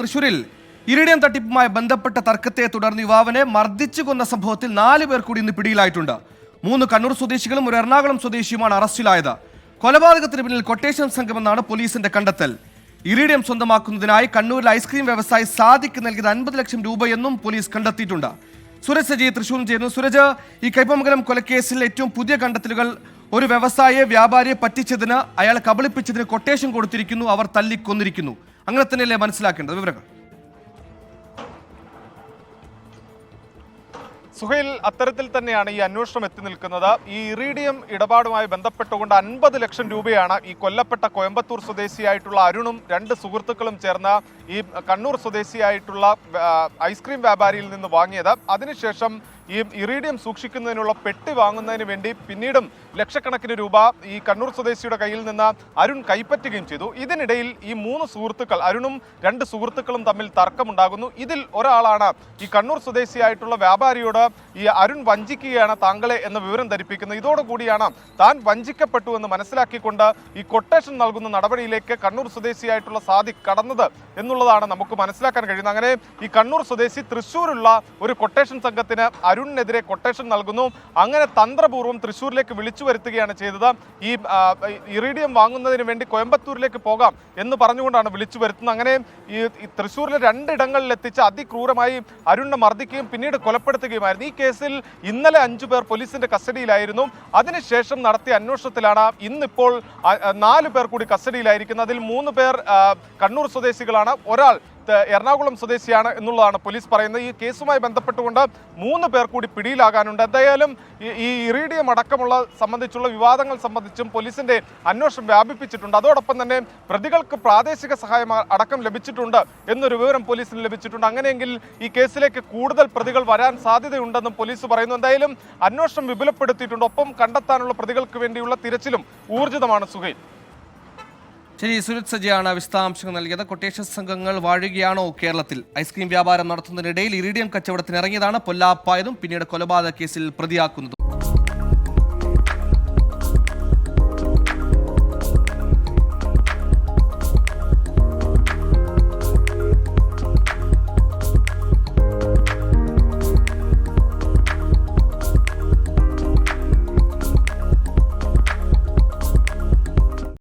തൃശൂരിൽ ഇറിഡിയം തട്ടിപ്പുമായി ബന്ധപ്പെട്ട തർക്കത്തെ തുടർന്ന് യുവാവിനെ മർദ്ദിച്ചു കൊന്ന സംഭവത്തിൽ 4 പേർ കൂടി ഇന്ന് പിടിയിലായിട്ടുണ്ട്. 3 കണ്ണൂർ സ്വദേശികളും ഒരു എറണാകുളം സ്വദേശിയുമാണ് അറസ്റ്റിലായത്. കൊലപാതകത്തിന് പിന്നിൽ കൊട്ടേഷൻ സംഘമെന്നാണ് പോലീസിന്റെ കണ്ടെത്തൽ. ഇറിഡിയം സ്വന്തമാക്കുന്നതിനായി കണ്ണൂരിൽ ഐസ്ക്രീം വ്യവസായി സാദിഖ് നൽകിയത് 50 ലക്ഷം രൂപയെന്നും പോലീസ് കണ്ടെത്തിയിട്ടുണ്ട്. സുരജ് സജി തൃശൂരിൽ ചേരുന്നു. സുരജ്, ഈ കൈപ്പമംഗലം കൊലക്കേസിൽ ഏറ്റവും പുതിയ കണ്ടെത്തലുകൾ ഒരു വ്യാപാരിയെ പറ്റിച്ചതിന്, അയാളെ കബളിപ്പിച്ചതിന് കൊട്ടേഷൻ കൊടുത്തിരിക്കുന്നു, അവർ തല്ലിക്കൊന്നിരിക്കുന്നു. അങ്ങനെ തന്നെയല്ലേ മനസ്സിലാക്കേണ്ടത്? വിവരങ്ങൾ. സുഹൈൽ, അത്തരത്തിൽ തന്നെയാണ് ഈ അന്വേഷണം എത്തി നിൽക്കുന്നത്. ഈ ഇറിഡിയം ഇടപാടുമായി ബന്ധപ്പെട്ടുകൊണ്ട് 50 ലക്ഷം രൂപയാണ് ഈ കൊല്ലപ്പെട്ട കോയമ്പത്തൂർ സ്വദേശിയായിട്ടുള്ള അരുണും 2 സുഹൃത്തുക്കളും ചേർന്ന് ഈ കണ്ണൂർ സ്വദേശിയായിട്ടുള്ള ഐസ്ക്രീം വ്യാപാരിയിൽ നിന്ന് വാങ്ങിയത്. അതിനുശേഷം ഈ ഇറിഡിയം സൂക്ഷിക്കുന്നതിനുള്ള പെട്ടി വാങ്ങുന്നതിന് വേണ്ടി പിന്നീടും ലക്ഷക്കണക്കിന് രൂപ ഈ കണ്ണൂർ സ്വദേശിയുടെ കയ്യിൽ നിന്ന് അരുൺ കൈപ്പറ്റുകയും ചെയ്തു. ഇതിനിടയിൽ ഈ 3 സുഹൃത്തുക്കൾ, അരുണും 2 സുഹൃത്തുക്കളും തമ്മിൽ തർക്കമുണ്ടാകുന്നു. ഇതിൽ ഒരാളാണ് ഈ കണ്ണൂർ സ്വദേശിയായിട്ടുള്ള വ്യാപാരിയോട് ഈ അരുൺ വഞ്ചിക്കുകയാണ് താങ്കളെ എന്ന വിവരം ധരിപ്പിക്കുന്നത്. ഇതോടുകൂടിയാണ് താൻ വഞ്ചിക്കപ്പെട്ടു എന്ന് മനസ്സിലാക്കിക്കൊണ്ട് ഈ കൊട്ടേഷൻ നൽകുന്ന നടപടിയിലേക്ക് കണ്ണൂർ സ്വദേശിയായിട്ടുള്ള സാദിഖ് കടന്നത് എന്നുള്ളതാണ് നമുക്ക് മനസ്സിലാക്കാൻ കഴിയുന്നത്. അങ്ങനെ ഈ കണ്ണൂർ സ്വദേശി തൃശ്ശൂരുള്ള ഒരു കൊട്ടേഷൻ സംഘത്തിന് അരുണിനെതിരെ കൊട്ടേഷൻ നൽകുന്നു. അങ്ങനെ തന്ത്രപൂർവ്വം തൃശ്ശൂരിലേക്ക് വിളിച്ചു വരുത്തുകയാണ് ചെയ്തത്. ഈ ഇറിഡിയം വാങ്ങുന്നതിന് വേണ്ടി കോയമ്പത്തൂരിലേക്ക് പോകാം എന്ന് പറഞ്ഞുകൊണ്ടാണ് വിളിച്ചു വരുത്തുന്നത്. അങ്ങനെ ഈ തൃശ്ശൂരിലെ 2 ഇടങ്ങളിൽ എത്തിച്ച് അതിക്രൂരമായി അരുണിനെ മർദ്ദിക്കുകയും പിന്നീട് കൊലപ്പെടുത്തുകയുമായിരുന്നു. ഈ കേസിൽ ഇന്നലെ 5 പേർ പോലീസിന്റെ കസ്റ്റഡിയിലായിരുന്നു. അതിനുശേഷം നടത്തിയ അന്വേഷണത്തിലാണ് ഇന്നിപ്പോൾ 4 പേർ കൂടി കസ്റ്റഡിയിലായിരിക്കുന്നത്. അതിൽ 3 പേർ കണ്ണൂർ സ്വദേശികളാണ്, ഒരാൾ എറണാകുളം സ്വദേശിയാണ് എന്നുള്ളതാണ് പോലീസ് പറയുന്നത്. ഈ കേസുമായി ബന്ധപ്പെട്ടുകൊണ്ട് 3 പേർ കൂടി പിടിയിലാകാനുണ്ട്. എന്തായാലും ഈ ഇറിഡിയം അടക്കമുള്ള സംബന്ധിച്ചുള്ള വിവാദങ്ങൾ സംബന്ധിച്ചും പോലീസിന്റെ അന്വേഷണം വ്യാപിപ്പിച്ചിട്ടുണ്ട്. അതോടൊപ്പം തന്നെ പ്രതികൾക്ക് പ്രാദേശിക സഹായം അടക്കം ലഭിച്ചിട്ടുണ്ട് എന്നൊരു വിവരം പോലീസിന് ലഭിച്ചിട്ടുണ്ട്. അങ്ങനെയെങ്കിൽ ഈ കേസിലേക്ക് കൂടുതൽ പ്രതികൾ വരാൻ സാധ്യതയുണ്ടെന്നും പോലീസ് പറയുന്നു. എന്തായാലും അന്വേഷണം വിപുലപ്പെടുത്തിയിട്ടുണ്ട്. ഒപ്പം കണ്ടെത്താനുള്ള പ്രതികൾക്ക് വേണ്ടിയുള്ള തിരച്ചിലും ഊർജിതമാണ്. സുഹൈൽ. ശരി, സുരജ് സജിയാണ് വിശദാംശങ്ങൾ നൽകിയത്. കൊട്ടേഷൻ സംഘങ്ങൾ വാഴുകയാണോ കേരളത്തിൽ? ഐസ്ക്രീം വ്യാപാരം നടത്തുന്നതിനിടയിൽ ഇറിഡിയം കച്ചവടത്തിന് ഇറങ്ങിയതാണ് പൊല്ലാപ്പായതും പിന്നീട് കൊലപാതക കേസിൽ പ്രതിയാക്കുന്നതും.